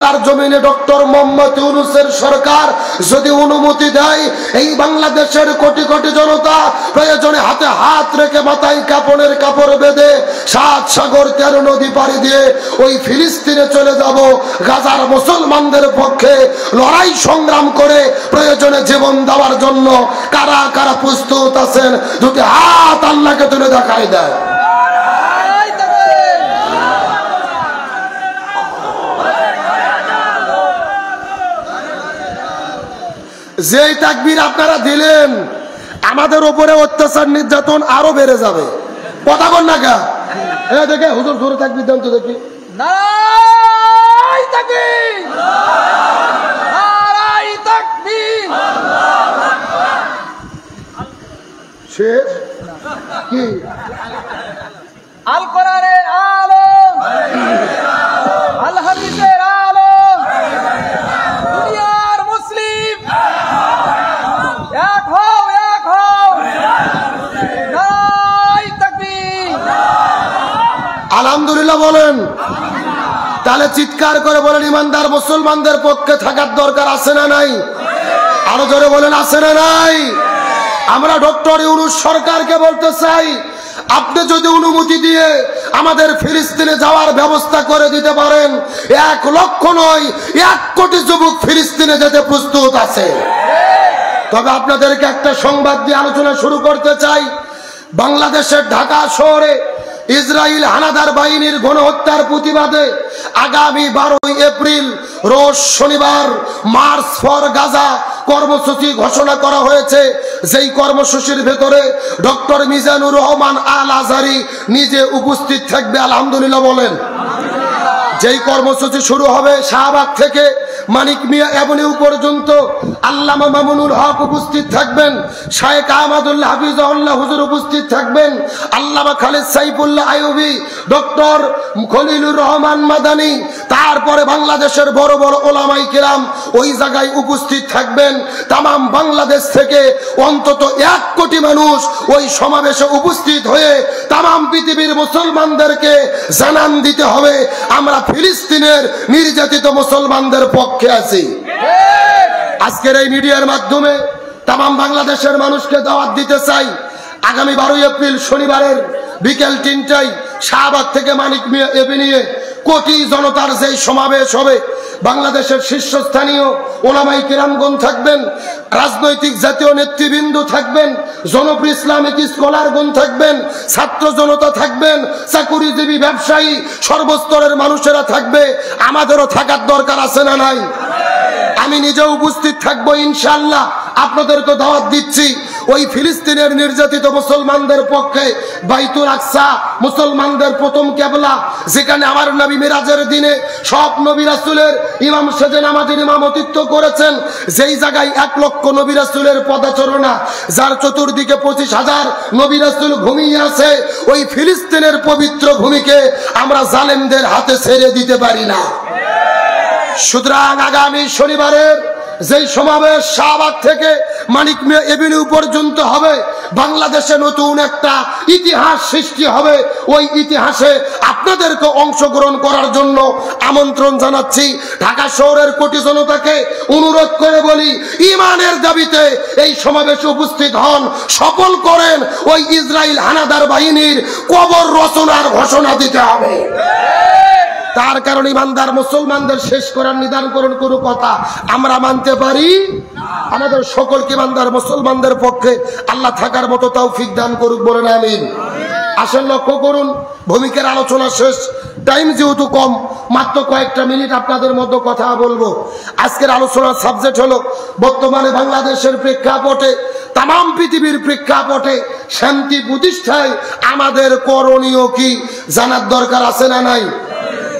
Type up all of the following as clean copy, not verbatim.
তার জমিনে ডক্টর মোহাম্মদ ইউনূসের সরকার যদি অনুমতি দেয়, এই বাংলাদেশের কোটি কোটি জনতা প্রয়োজনে হাতে হাত রেখে মাথায় কাপড়ের কাপড় বেঁধে 7 সাগর 13 নদী পাড়ি দিয়ে ওই ফিলিস্তিনে চলে যাব। গাজার মুসলমানদের পক্ষে লড়াই সংগ্রাম করে প্রয়োজনে জীবন দেওয়ার জন্য কারা কারা প্রস্তুত আছেন? দুটি হাত আল্লাহকে তুলে দেখাই দেয়। যেই তাকবীর আপনারা দিলেন, আমাদের উপরে অত্যাচার নির্যাতন আরো বেড়ে যাবে। কথা বল না কা? দেখে হুজুর জোরে তাকবীর দেন তো দেখি। নারায়ে তাকবীর, নারায়ে তাকবীর। শেষ কি? আল কোরআনের আলো, আল হাদিসের আলো, দুনিয়ার মুসলিম এক হও, এক হও। নারায়ে তাকবীর। আলহামদুলিল্লাহ বলেন। তাহলে চিৎকার করে বলেন, ইমানদার মুসলমানদের পক্ষে থাকার দরকার আছে না নাই? আরো জোরে বলেন, আছে না নাই? আমরা ডক্টর ইউনূস সরকারকে বলতে চাই, আপনি যদি অনুমতি দিয়ে আমাদের ফিলিস্তিনে যাওয়ার ব্যবস্থা করে দিতে পারেন, 1 লক্ষ নয় 1 কোটি যুবক ফিলিস্তিনে যেতে প্রস্তুত আছে। তবে আপনাদেরকে একটা সংবাদ দিয়ে আলোচনা শুরু করতে চাই। বাংলাদেশের ঢাকা শহরে ইসরায়েল হানাদার বাহিনীর গণহত্যার প্রতিবাদে আগামী 12 এপ্রিল রোজ শনিবার মার্চ ফর গাজা কর্মসূচি ঘোষণা করা হয়েছে। যেই কর্মসূচির ভেতরে ডক্টর মিজানুর রহমান আল আজহারি নিজে উপস্থিত থাকবে। আলহামদুলিল্লাহ বলেন। যেই কর্মসূচি শুরু হবে শাহবাগ থেকে মানিক মিয়া এভিনিউ পর্যন্ত আল্লামা মামুনুল হক উপস্থিত থাকবেন, শায়েখ আহমদুল্লাহ হাফিজাহুল্লাহ হুজুর উপস্থিত থাকবেন, আল্লামা খালিদ সাইফুল্লাহ আইয়ুবী, ডক্টর খলিলুর রহমান মাদানী, তারপরে বাংলাদেশের বড় বড় ওলামায়ে কেরাম ওই জায়গায় উপস্থিত থাকবেন। তামাম বাংলাদেশ থেকে অন্তত 1 কোটি মানুষ ওই সমাবেশে উপস্থিত হয়ে তামাম পৃথিবীর মুসলমানদেরকে জানান দিতে হবে আমরা ফিলিস্তিনের নির্যাতিত মুসলমানদের পক্ষে আছি। আজকের এই মিডিয়ার মাধ্যমে তামাম বাংলাদেশের মানুষকে দাওয়াত দিতে চাই, আগামী 12 এপ্রিল শনিবারের বিকেল 3টায় শাহবাগ থেকে মানিক মিয়া এভিনিউয়ে কোটি জনতার যেই সমাবেশ হবে, বাংলাদেশের শীর্ষস্থানীয় ওলামায়ে কেরামগণ থাকবেন, রাজনৈতিক জাতীয় নেতৃবৃন্দ থাকবেন, জনপ্রিয় ইসলামিক স্কলারগণ থাকবেন, ছাত্র জনতা থাকবেন, চাকুরিজীবী ব্যবসায়ী সর্বস্তরের মানুষেরা থাকবে। আমাদেরও থাকার দরকার আছে না নাই? আমি নিজে উপস্থিত থাকবো ইনশাআল্লাহ। আপনাদেরকে দাওয়াত দিচ্ছি ওই ফিলিস্তিনের নির্যাতিত মুসলমানদের পক্ষে বাইতুল আকসা মুসলমানদের প্রথম কিবলা, যেখানে আমার নবী মিরাজের দিনে সব নবী রাসূলের ইমাম সেজে নামাজের ইমামতিত্ব করেছেন, যেই জায়গায় 1 লক্ষ নবী রাসূলের পদাচরণা, যার চতুর্দিকে 25,000 নবী রাসূল ঘুমিয়ে আছে, ওই ফিলিস্তিনের পবিত্র ভূমিকে আমরা জালেমদের হাতে ছেড়ে দিতে পারি না। সুতরাং আগামী শনিবারের যেই সমাবেশ শাহবাগ থেকে মানিক মিয়া এভিনিউ পর্যন্ত হবে, বাংলাদেশে নতুন একটা ইতিহাস সৃষ্টি হবে। ওই ইতিহাসে আপনাদেরকে অংশগ্রহণ করার জন্য আমন্ত্রণ জানাচ্ছি। ঢাকা শহরের কোটি জনতাকে অনুরোধ করে বলি, ইমানের দাবিতে এই সমাবেশে উপস্থিত হন, সফল করেন ওই ইসরায়েল হানাদার বাহিনীর কবর রচনার ঘোষণা দিতে হবে। তার কারণে ইমানদার মুসলমানদের শেষ করার নিদান করুন কোনো কথা আমরা মানতে পারি। আমাদের সকলকে ইমানদার মুসলমানদের পক্ষে আল্লাহ থাকার মতো তৌফিক দান করুক, বলেন আমিন। আসেন লক্ষ্য করুন, ভূমিকার আলোচনা শেষ, টাইম যেহেতু কম, মাত্র কয়েকটা মিনিট আপনাদের মধ্যে কথা বলবো। আজকের আলোচনার সাবজেক্ট হলো বর্তমানে বাংলাদেশের প্রেক্ষাপটে, তামাম পৃথিবীর প্রেক্ষাপটে শান্তি প্রতিষ্ঠায় আমাদের করণীয় কি জানার দরকার আছে না নাই?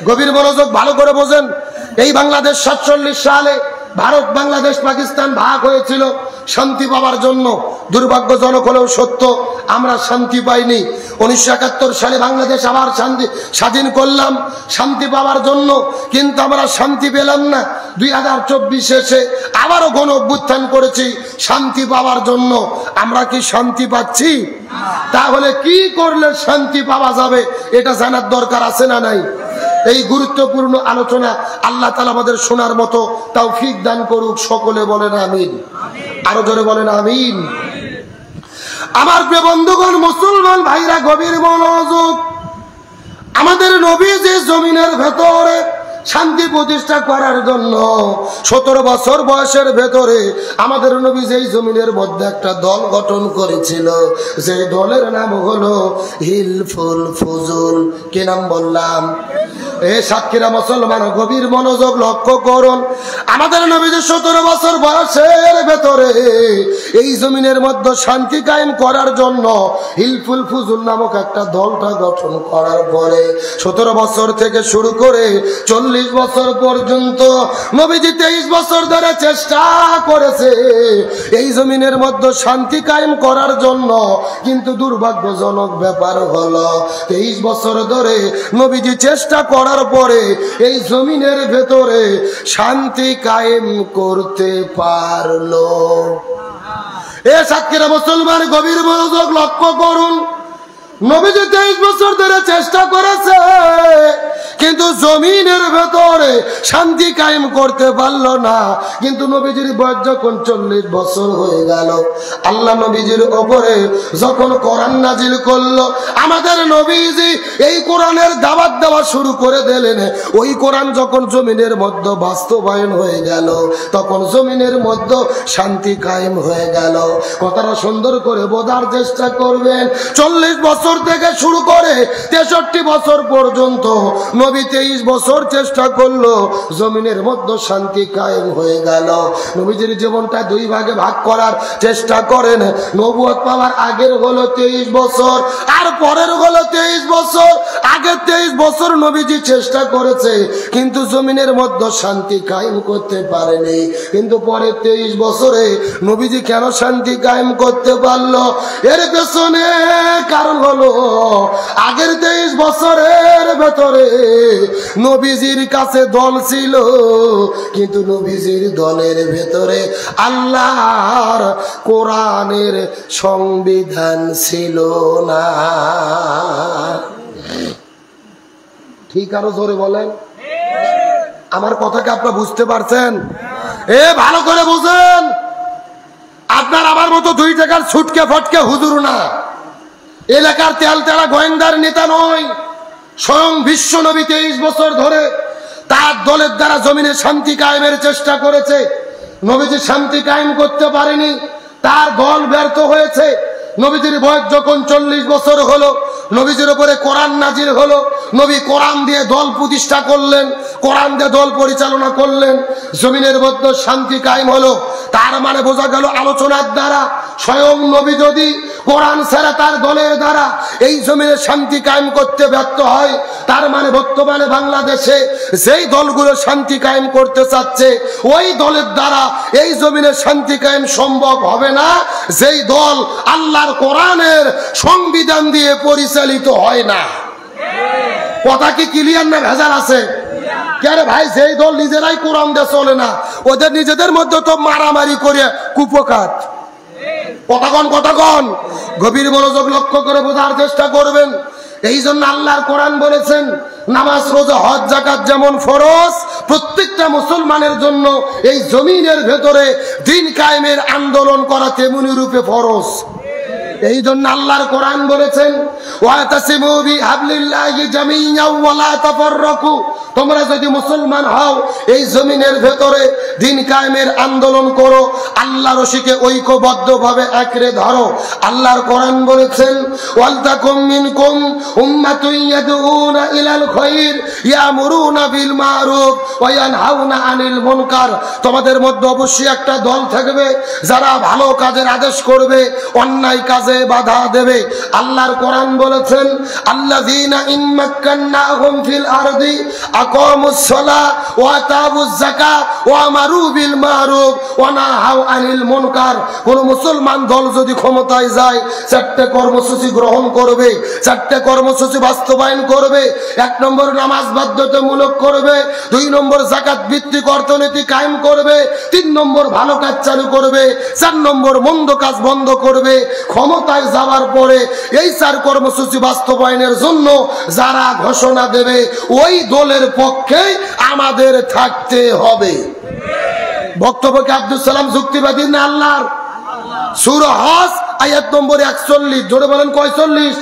গভীর মনোযোগ, ভালো করে বোঝেন। এই বাংলাদেশ 47 সালে ভারত বাংলাদেশ পাকিস্তান ভাগ হয়েছিল শান্তি পাওয়ার জন্য। দুর্ভাগ্যজনক হলেও সত্য, আমরা শান্তি পাইনি। 1971 সালে বাংলাদেশ আবার স্বাধীন করলাম শান্তি পাওয়ার জন্য, কিন্তু আমরা শান্তি পেলাম না। 2024 এসে আবারও গণ অভ্যুত্থান করেছি শান্তি পাওয়ার জন্য। আমরা কি শান্তি পাচ্ছি? তাহলে কি করলে শান্তি পাওয়া যাবে এটা জানার দরকার আছে না নাই? এই গুরুত্বপূর্ণ আলোচনা আল্লাহ তাআলা আমাদের শোনার মতো তৌফিক দান করুক। সকলে বলেন আমিন। আরো জোরে বলেন আমিন। আমার প্রিয় বন্ধুগণ, মুসলমান ভাইরা, গভীর মনোযোগ। আমাদের নবী যে জমিনের ভেতরে শান্তি প্রতিষ্ঠা করার জন্য 17 বছর বয়সের ভেতরে আমাদের নবী যেই জমিনের মধ্যে একটা দল গঠন করেছিল, সেই দলের নাম হলো হিলফুল ফুজুল। কি নাম বললাম? সাক্ষীরা মুসলমান, গভীর মনোযোগ লক্ষ্য করুন। আমাদের নবী যে 17 বছর বয়সের ভেতরে এই জমিনের মধ্যে শান্তি কায়েম করার জন্য হিলফুল ফুজুল নামক একটা দলটা গঠন করার পরে 17 বছর থেকে শুরু করে 40 বছর পর্যন্ত নবীজি 23 বছর ধরে চেষ্টা করেছে এই জমিনের মধ্যে শান্তি কায়েম করার জন্য। কিন্তু দুর্ভাগ্যজনক ব্যাপার হলো 23 বছর ধরে নবীজি চেষ্টা করার পরে এই জমিনের ভেতরে শান্তি কায়েম করতে পারলো। সাক্ষীরা মুসলমান, গভীর মনোযোগ লক্ষ্য করুন। নবীজি 23 বছর ধরে চেষ্টা করেছে, কিন্তু জমিনের ভেতরে শান্তি কায়েম করতে পারলো না। কিন্তু নবীজির বয়স যখন 40 বছর হয়ে গেল, আল্লাহ নবীজির ওপরে যখন কোরআন নাজিল করলো, আমাদের নবীজি এই কোরআনের দাওয়াত দেওয়া শুরু করে দিলেন। ওই কোরআন যখন জমিনের মধ্যে বাস্তবায়ন হয়ে গেল, তখন জমিনের মধ্যে শান্তি কায়েম হয়ে গেল। কথাটা সুন্দর করে বোঝার চেষ্টা করবেন। 40 বছর থেকে শুরু করে 63 বছর পর্যন্ত নবী 23 বছর চেষ্টা করলো, জমিনের মধ্যে শান্তি কায়েম হয়ে গেল। নবীজির জীবনটা দুই ভাগে ভাগ করার চেষ্টা করেন। নবুয়ত পাওয়ার আগের হলো 23 বছর, আর পরের হলো 23 বছর। আগের 23 বছর নবীজি চেষ্টা করেছে, কিন্তু জমিনের মধ্যে শান্তি কায়েম করতে পারেনি। কিন্তু পরের 23 বছরে নবীজি কেন শান্তি কায়েম করতে পারলো? এর পেছনে কারণ হলো আগের 23 বছরের ভেতরে নবীজির কাছে দল ছিল, কিন্তু নবীজির দলের ভেতরে আল্লাহর কোরআনের সংবিধান ছিল না। ঠিক, আরো জোরে বলেন। আমার কথাকে আপনারা বুঝতে পারছেন? ভালো করে বুঝেন। আপনার আমার মতো 2 টাকার ছুটকে ফটকে হুজুর না, এলাকার তেল তেলা গোয়েন্দার নেতা নয়। স্বয়ং বিশ্ব নবী 23 বছর ধরে তার দলের দ্বারা জমিনে শান্তি কায়েমের চেষ্টা করেছে। নবীজি শান্তি কায়েম করতে পারেনি, তার দল ব্যর্থ হয়েছে। নবীজির বয়স যখন 40 বছর হলো, নবীজির উপরে কোরআন নাজিল হলো। নবী কোরআন দিয়ে দল প্রতিষ্ঠা করলেন, কোরআন দিয়ে দল পরিচালনা করলেন, জমিনের মধ্যে শান্তি কায়েম হলো। তার মানে বোঝা গেল আলোচনার দ্বারা স্বয়ং নবী যদি কোরআন ছাড়া তার দলের দ্বারা এই জমিনে শান্তি কায়েম করতে ব্যর্থ হয়, তার মানে বর্তমানে বাংলাদেশে যেই দলগুলো শান্তি কায়েম করতে চাচ্ছে, ওই দলের দ্বারা এই জমিনে শান্তি কায়েম সম্ভব হবে না, যেই দল আল্লাহর কোরআনের সংবিধান দিয়ে পরিচালিত হয় না। কথা কি ক্লিয়ার না ভেজাল আছে? কেন ভাই, যেই দল নিজেরাই কোরআন দিয়ে চলে না, ওদের নিজেদের মধ্যে তো মারামারি করে কুপকাত। কতক্ষণ গভীর মনোযোগ লক্ষ্য করে বোঝার চেষ্টা করবেন। এই জন্য আল্লাহর কোরআন বলেছেন, নামাজ, রোজা, হজ, যাকাত যেমন ফরজ, প্রত্যেকটা মুসলমানের জন্য এই জমিনের ভেতরে দ্বীন কায়েমের আন্দোলন করা তেমনি রূপে ফরজ। এই জন্য আল্লাহর কোরআন বলেছেন, ওয়াতাসিমু বিহাবলিল্লাহি জামিআন ওয়া লা তাফাররাকু, তোমরা যদি মুসলমান হও এই জমিনের ভেতরে দ্বীন কায়েমের আন্দোলন করো, আল্লাহর রশিকে ঐক্যবদ্ধভাবে আঁকড়ে ধরো। আল্লাহর কোরআন বলেছেন, ওয়ালতাকুম মিনকুম উম্মাতুন ইয়াদউনা ইলাল খায়র ইয়ামুরুনা বিল মারুফ ওয়া ইয়ানহাউনা আনিল মুনকার, তোমাদের মধ্যে অবশ্যই একটা দল থাকবে যারা ভালো কাজের আদেশ করবে, অন্যায় কাজে বাধা দেবে। আল্লাহর কোরআন বলেছেন, আল্লাযীনা ইম্মাক্কান্নাহুম ফিল আরদি আকামুস সালাহ ওয়া আতাবুজ যাকাত ওয়া আমারু বিল মারুফ ওয়া নাহাউ আনিল মুনকার। কোন মুসলমান দল যদি ক্ষমতায় যায়, 4টে কর্মসূচি গ্রহণ করবে, 4টে কর্মসূচি বাস্তবায়ন করবে। 1 নম্বর নামাজ বাধ্যতামূলক করবে, 2 নম্বর যাকাত ভিত্তিক অর্থনীতি কায়েম করবে, 3 নম্বর ভালো কাজ চালু করবে, 4 নম্বর মন্দ কাজ বন্ধ করবে। ক্ষমতায় যাওয়ার পরে এই 4 কর্মসূচি বাস্তবায়নের জন্য যারা ঘোষণা দেবে ওই দলের পক্ষে আমাদের থাকতে হবে। বক্তব্যকে আব্দুল সালাম যুক্তিবাদী না আল্লাহর? সূরা হজ আয়াত নম্বর 41, জোরে বলেন কয় 40?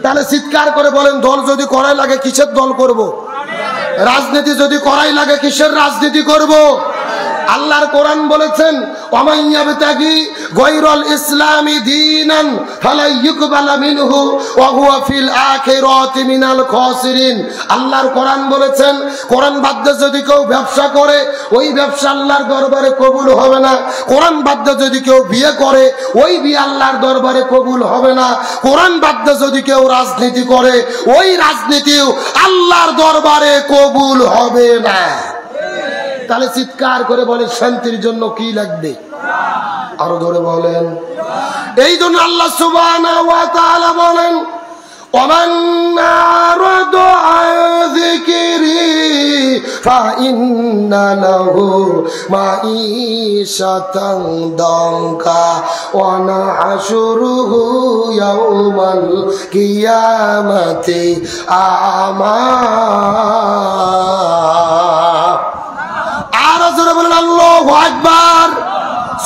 তাহলে চিৎকার করে বলেন, দল যদি করাই লাগে কিসের দল করব? রাজনীতি যদি করাই লাগে কিসের রাজনীতি করব? আল্লাহর কোরআন বলেছেন ওয়ামাইয়াবতাগি গায়রাল ইসলামি দীনান ফালা ইউকবালা মিনহু ওয়া হুয়া ফিল আখিরাতি মিনাল খাসিরিন। আল্লাহর কোরআন বলেছেন কোরআন বাদ যদি কেউ ব্যবসা করে ওই ব্যবসা আল্লাহর দরবারে কবুল হবে না। কোরআন বাদ যদি কেউ বিয়ে করে ওই বিয়ে আল্লাহর দরবারে কবুল হবে না। কোরআন বাদ যদি কেউ রাজনীতি করে ওই রাজনীতিও আল্লাহর দরবারে কবুল হবে না। তাহলে চিৎকার করে বলে শান্তির জন্য কি লাগবে? আরো ধরে বলেন। এই জন্য আল্লাহ সুবহানাহু ওয়া তাআলা বলেন ওমান আরাদা আন যিকরি ফাইন্না লাহু মাঈশাতান দানকা ওয়া নাহশুরুহু ইয়াউমাল কিয়ামাতি আমা। আল্লাহু আকবার।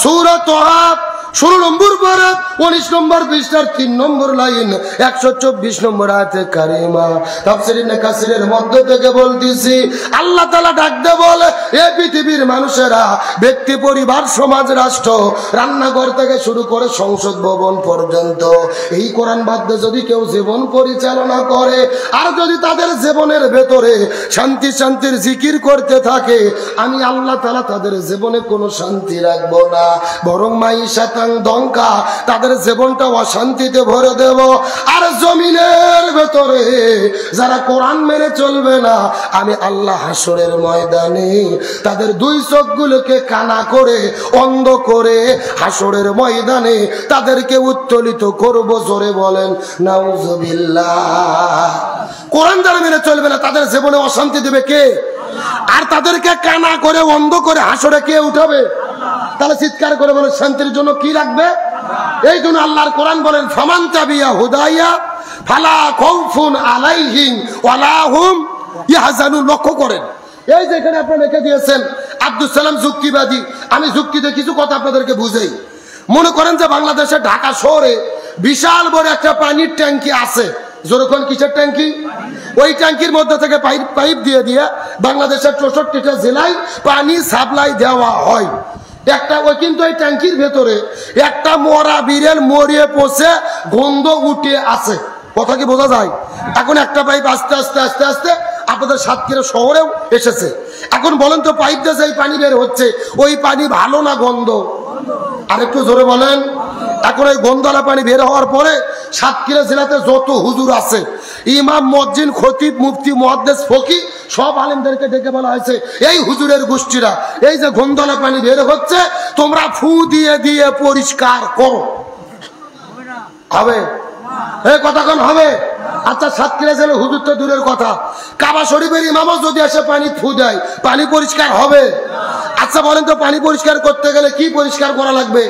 সূরা তাহা 16 নম্বর পারা 19 নম্বর পৃষ্ঠার 3 নম্বর লাইন 124 নম্বর আয়াতে কারিমা। তাফসীর ইবনে কাসিরের মধ্য থেকে বলতেছি আল্লাহ তাআলা ডাক দিয়ে বলে এ পৃথিবীর মানুষেরা, ব্যক্তি, পরিবার, সমাজ, রাষ্ট্র, রান্নাঘর থেকে শুরু করে সংসদ ভবন পর্যন্ত এই কোরআন বাদ যদি কেউ জীবন পরিচালনা করে আর যদি তাদের জীবনের ভেতরে শান্তির জিকির করতে থাকে, আমি আল্লাহ তাআলা তাদের জীবনে কোনো শান্তি রাখবো না, বরং মাঈশাতান দঙ্কা, তাদের জীবনটা অশান্তিতে ভরে দেব। আর জমিনের ভেতরে যারা কোরআন মেনে চলবে না, আমি আল্লাহ হাসরের ময়দানে তাদের 2 চোখগুলোকে কানা করে অন্ধ করে হাসরের ময়দানে তাদেরকে উত্তোলিত করব। জোরে বলেন নাউজুবিল্লাহ। কোরআন যারা মেনে চলবে না তাদের জীবনে অশান্তি দেবে কে? আর তাদেরকে কানা করে অন্ধ করে হাসরে কে উঠাবে? তাহলে চিৎকার করে বলে শান্তির জন্য কি রাখবে? এই জন্য আল্লাহর কোরআন বলেন ফামান তাবিয়া হুদাইয়া ফালা খাউফুন আলাইহিম ওয়ালা হুম ইয়াহজানুন। লক্ষ্য করেন, এই যে এখানে আপনারা লিখে দিয়েছেন আব্দুল সালাম যুক্তিবাদী। আমি যুক্তিতে কিছু কথা আপনাদেরকে বুঝাই। মনে করেন যে বাংলাদেশের ঢাকা শহরে বিশাল বড় একটা পানির ট্যাঙ্কি আছে। যেরকম কিসের ট্যাঙ্কি? ওই ট্যাঙ্কির মধ্যে থেকে পাইপ দিয়ে দিয়ে বাংলাদেশের 64টা জেলায় পানি সাপ্লাই দেওয়া হয়। একটা ওই কিন্তু ওই ট্যাঙ্কির ভেতরে একটা মরা বিড়াল মরিয়ে পচে গন্ধ উঠে আছে। কথা কি বোঝা যায়? এখন একটা পাইপ আস্তে আস্তে আস্তে আস্তে আপনাদের সাতক্ষীরা শহরেও এসেছে। এখন বলেন তো পাইপ দিয়ে যে পানি বের হচ্ছে ওই পানি ভালো না গন্ধ? আরেকটু জোরে বলেন। এখন এই গন্ধওয়ালা পানি বের হওয়ার পরে সাতক্ষীরা জেলাতে যত হুজুর আছে, ইমাম, মুয়াজ্জিন, খতিব, মুফতি, মুহাদ্দিস, ফকিহ, সব আলেমদেরকে ডেকে বলা হয়েছে এই হুজুরের গোষ্ঠীরা এই যে গন্ধওয়ালা পানি বের হচ্ছে তোমরা ফু দিয়ে দিয়ে পরিষ্কার করো। হবে? এই কথা কোন হবে? আচ্ছা, সাতক্ষীরা জেলে হুজুর তো দূরের কথা, কাবা শরীফের ইমামও যদি এসে পানি ফু দেয় পানি পরিষ্কার হবে? আচ্ছা বলেন তো পানি পরিষ্কার করতে গেলে কি পরিষ্কার করা লাগবে?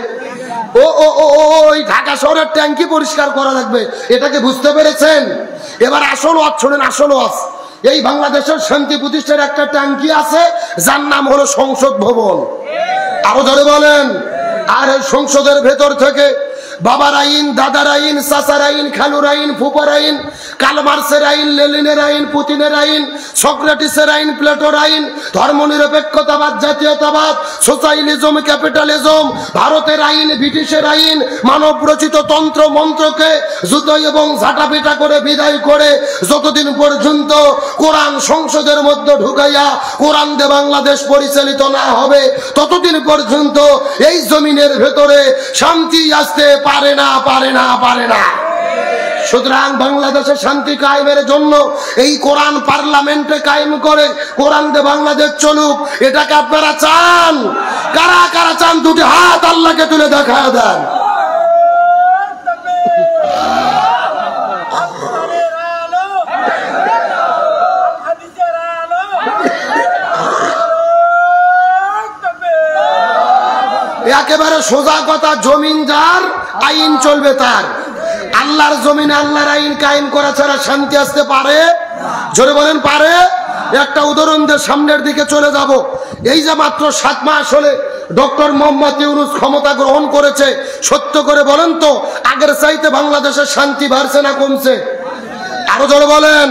ওই ঢাকা শহরের ট্যাঙ্কি পরিষ্কার করা লাগবে। এটাকে বুঝতে পেরেছেন? এবার আসল ওয়াজ শোনেন, আসল ওয়াজ। এই বাংলাদেশের শান্তি প্রতিষ্ঠার একটা ট্যাঙ্কি আছে যার নাম হলো সংসদ ভবন। আরো ধরে বলেন। আর এই সংসদের ভেতর থেকে বাবার আইন, দাদার আইন, চাচার আইন, খালুর আইন, ফুপার আইন, কালমার্সের আইন, লেনিনের আইন, পুতিনের আইন, সক্রেটিসের আইন, প্লেটোর আইন, ধর্মনিরপেক্ষতাবাদ, জাতীয়তাবাদ, সোশ্যালিজম, ক্যাপিটালিজম, ভারতের আইন, ব্রিটিশের আইন, মানব রচিত তন্ত্র মন্ত্রকে জুতো এবং ঝাঁটাপিটা করে বিদায় করে যতদিন পর্যন্ত কোরআন সংসদের মধ্যে ঢুকাইয়া কোরআন দিয়ে বাংলাদেশ পরিচালিত না হবে ততদিন পর্যন্ত এই জমিনের ভেতরে শান্তি আসতে পারে না, পারে না, পারে না। সুতরাং বাংলাদেশে শান্তি কায়েমের জন্য এই কোরআন পার্লামেন্টে কায়েম করে কোরআন দিয়ে বাংলাদেশ চলুক, এটাকে আপনারা চান? কারা কারা চান? দুটি হাত আল্লাহকে তুলে দেখা দেন। একেবারে সোজা কথা, জমিন যার আইন চলবে তার। আল্লাহর জমিনে আল্লাহর আইন কায়েম করা ছাড়া শান্তি আসতে পারে? জোরে বলেন পারে? একটা উদাহরণ দিয়ে সামনের দিকে চলে যাব। এই যে মাত্র 7 মাস হলে ডক্টর মোহাম্মদ ইউনূস ক্ষমতা গ্রহণ করেছে, সত্য করে বলেন তো আগের চাইতে বাংলাদেশের শান্তি বাড়ছে না কমছে? আরো জোরে বলেন।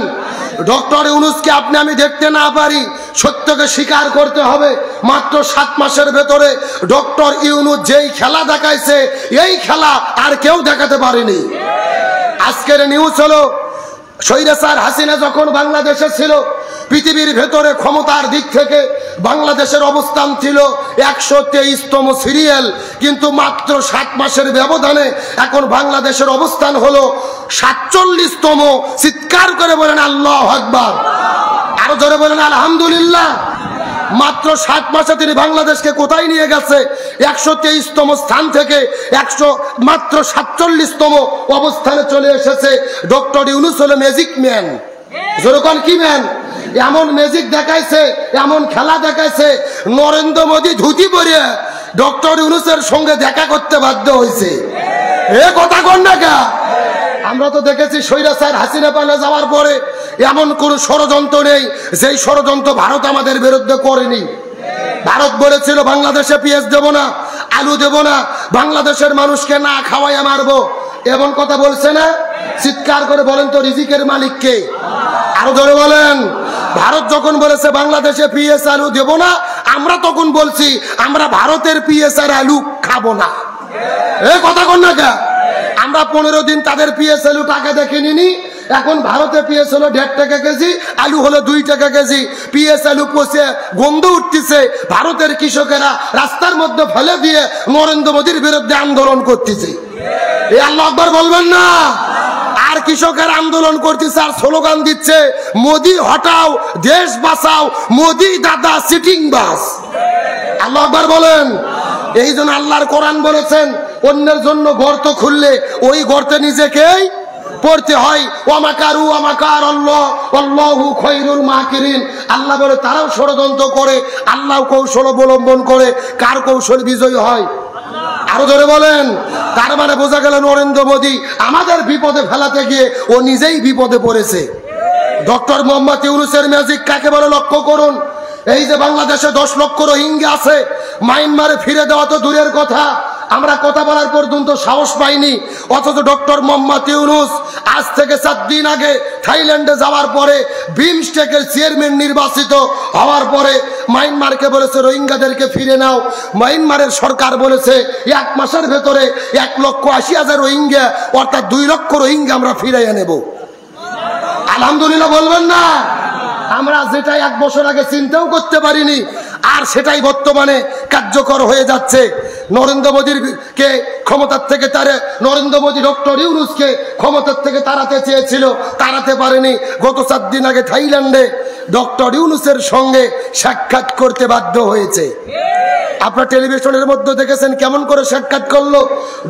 ডক্টর ইউনূসকে আপনি আমি দেখতে না পারি, সত্যকে স্বীকার করতে হবে। মাত্র 7 মাসের ভেতরে ডক্টর ইউনূস যেই খেলা দেখাইছে, এই খেলা আর কেউ দেখাতে পারেনি। আজকের নিউজ হলো স্বৈরাচার হাসিনা যখন বাংলাদেশে ছিল, পৃথিবীর ভেতরে ক্ষমতার দিক থেকে বাংলাদেশের অবস্থান ছিল 123তম সিরিয়াল, কিন্তু মাত্র 7 মাসের ব্যবধানে এখন বাংলাদেশের অবস্থান হলো 47তম। চিৎকার করে বলেন আল্লাহু আকবার, আরো জোরে বলেন আলহামদুলিল্লাহ। মাত্র 7 মাসে তিনি বাংলাদেশকে কোথায় নিয়ে গেছে? 123তম স্থান থেকে মাত্র 47তম অবস্থানে চলে এসেছে। ডক্টর ইউনূস হলো ম্যাজিক ম্যান। যেরকম কি ম্যান? এমন ম্যাজিক দেখাইছে, এমন খেলা দেখাইছে, নরেন্দ্র মোদী ধুতি পরে ডক্টর ইউনূসের সঙ্গে দেখা করতে বাধ্য হয়েছে। এ কথা কন না কা? আমরা তো দেখেছি স্বৈরাচার হাসিনা পালে যাওয়ার পরে এমন কোন ষড়যন্ত্র নেই যেই ষড়যন্ত্র ভারত আমাদের বিরুদ্ধে করেনি। ভারত বলেছিল বাংলাদেশে পেঁয়াজ দেব না, আলু দেব না, বাংলাদেশের মানুষকে না খাওয়াইয়া মারবো, এমন কথা বলছে না? চিৎকার করে বলেন তো রিজিকের মালিক কে? আরো জোরে বলেন। ভারত যখন বলেছে বাংলাদেশে পেঁয়াজ আলু দেব না, আমরা তখন বলছি আমরা ভারতের পেঁয়াজ আর আলু খাবো না। এ কথা কন না কে? আমরা 15 দিন তাদের পেঁয়াজ আলু টাকা দেখে নিনি, এখন ভারতে পেঁয়াজ হলো 1.5 টাকা কেজি, আলু হলো 2 টাকা কেজি। পেঁয়াজ আলু পচে গন্ধ উঠতেছে, ভারতের কৃষকেরা রাস্তার মধ্যে ফেলে দিয়ে নরেন্দ্র মোদীর বিরুদ্ধে আন্দোলন করতেছে। এই আল্লাহু আকবার বলবেন না? আর কৃষকের আন্দোলন করতেছে আর স্লোগান দিচ্ছে মোদি হটাও, দেশ বাঁচাও, মোদি দাদা সিটিং বাস। আল্লাহু আকবার বলেন। এই জন্য আল্লাহর কোরআন বলেছেন অন্যের জন্য গর্ত খুললে ওই গর্তে নিজেকেই পড়তে হয়। ওয়ামাকারু ওয়ামাকার আল্লাহ আল্লাহু খায়রুল মাকিরিন। আল্লাহ বলে তারাও ষড়যন্ত্র করে, আল্লাহ কৌশল অবলম্বন করে, কার কৌশল বিজয়ী হয়? আরো ধরে বলেন। তার মানে বোঝা গেল নরেন্দ্র মোদী আমাদের বিপদে ফেলাতে গিয়ে ও নিজেই বিপদে পড়েছে। ডক্টর মোহাম্মদ ইউনূসের ম্যাজিক কাকে বলে লক্ষ্য করুন। এই যে বাংলাদেশে 10 লক্ষ রোহিঙ্গা আছে, মায়ানমারে ফিরে দেওয়া তো দূরের কথা, আমরা কথা বলার পর্যন্ত সাহস পাইনি। অথচ ডক্টর মোহাম্মদ ইউনূস আজ থেকে 4 দিন আগে থাইল্যান্ডে যাওয়ার পরে বিমস্টেকের চেয়ারম্যান নির্বাচিত হওয়ার পরে মায়ানমারকে বলেছে রোহিঙ্গাদেরকে ফিরে নাও। মায়ানমারের সরকার বলেছে 1 মাসের ভেতরে 1,80,000 রোহিঙ্গা অর্থাৎ 2 লক্ষ রোহিঙ্গা আমরা ফিরিয়ে নেব। আলহামদুলিল্লাহ বলবেন না? আমরা যেটা 1 বছর আগে চিন্তাও করতে পারিনি, আর সেটাই বর্তমানে কার্যকর হয়ে যাচ্ছে। নরেন্দ্র মোদীর কে ক্ষমতার থেকে নরেন্দ্র মোদী ডক্টর ইউনূসকে ক্ষমতার থেকে তাড়াতে চেয়েছিল, তাড়াতে পারেনি। গত 4 দিন আগে থাইল্যান্ডে ডক্টর ইউনূসের সঙ্গে সাক্ষাৎ করতে বাধ্য হয়েছে। আপনার টেলিভিশনের মধ্যে দেখেছেন কেমন করে সাক্ষাৎ করলো।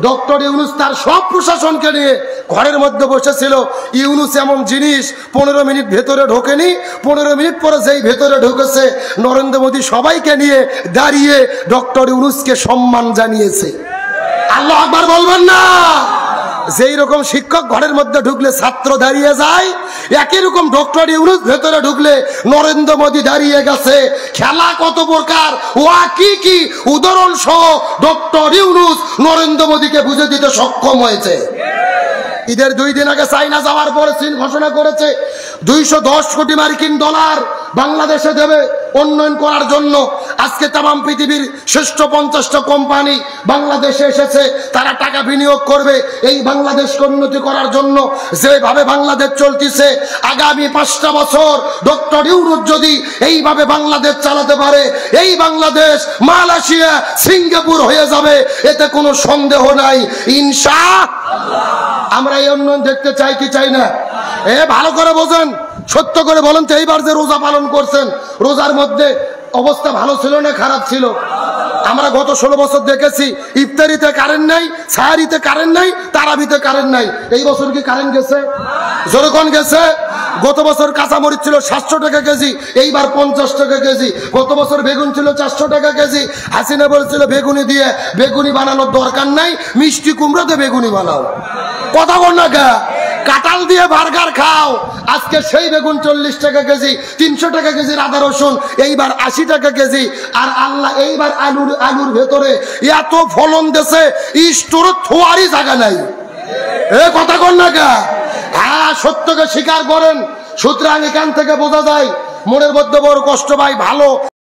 ডক্টর ইউনূস তার সব প্রশাসনকে নিয়ে ঘরের মধ্যে বসেছিল। ইউনূস এমন জিনিস 15 মিনিট ভেতরে ঢোকেনি, 15 মিনিট পরে যেই ভেতরে ঢুকেছে নরেন্দ্র মোদী সবাইকে নিয়ে দাঁড়িয়ে ডক্টর ইউনূসকে সম্মান জানিয়েছে। আল্লাহু আকবার বলবেন না? যেই রকম শিক্ষক ঘরের মধ্যে ঢুকলে ছাত্র দাঁড়িয়ে যায়, একই রকম ডক্টর ইউনূস ভেতরে ঢুকলে নরেন্দ্র মোদী দাঁড়িয়ে গেছে। খেলা কত প্রকার, ওয়া কি কি উদাহরণ সহ ডক্টর ইউনূস নরেন্দ্র মোদীকে বুঝে দিতে সক্ষম হয়েছে। ঈদের 2 দিন আগে চায়না যাওয়ার পরে চীন ঘোষণা করেছে 210 কোটি মার্কিন ডলার বাংলাদেশে দেবে উন্নয়ন করার জন্য। আজকে তাম পৃথিবীর শ্রেষ্ঠ 50টা কোম্পানি বাংলাদেশে এসেছে, তারা টাকা বিনিয়োগ করবে এই বাংলাদেশকে উন্নতি করার জন্য। যেভাবে বাংলাদেশ চলতেছে আগামী 5টা বছর ডক্টর ইউনূস যদি এইভাবে বাংলাদেশ চালাতে পারে, এই বাংলাদেশ মালয়েশিয়া সিঙ্গাপুর হয়ে যাবে, এতে কোনো সন্দেহ নাই ইনশাআল্লাহ। আমরা এই উন্নয়ন দেখতে চাই কি চাই না? ভালো করে বোঝেন, সত্য করে বলেন তো এইবার যে রোজা পালন করছেন, রোজার মধ্যে অবস্থা ভালো ছিল না খারাপ ছিল? আমরা গত 16 বছর দেখেছি ইফতারিতে কারেন্ট নাই, সাহারিতে কারেন্ট নাই, তারাবিতে কারেন্ট নাই। এই বছর কি কারেন্ট গেছে? যখন গেছে গত বছর কাঁচামরিচ ছিল 700 টাকা কেজি, এইবার 50 টাকা কেজি। গত বছর বেগুন ছিল 400 টাকা কেজি। হাসিনা বলছিল বেগুনি দিয়ে বেগুনি বানানোর দরকার নাই, মিষ্টি কুমড়োতে বেগুনি বানাও। কথা বল না কে? কাঁঠাল দিয়ে বার্গার খাও। আজকে সেই বেগুন 40 টাকা কেজি, 300 টাকা কেজির আদা রসুন, এইবার 80 টাকা কেজি। আর আল্লাহ এইবার আলুর ভেতরে এত ফলন দেশে স্টোর থোয়ারই জায়গা নাই। এ কথা কর না কে? হ্যাঁ, সত্যকে স্বীকার করেন। সুতরাং এখান থেকে বোঝা যায় মনের মধ্যে বড় কষ্ট ভাই। ভালো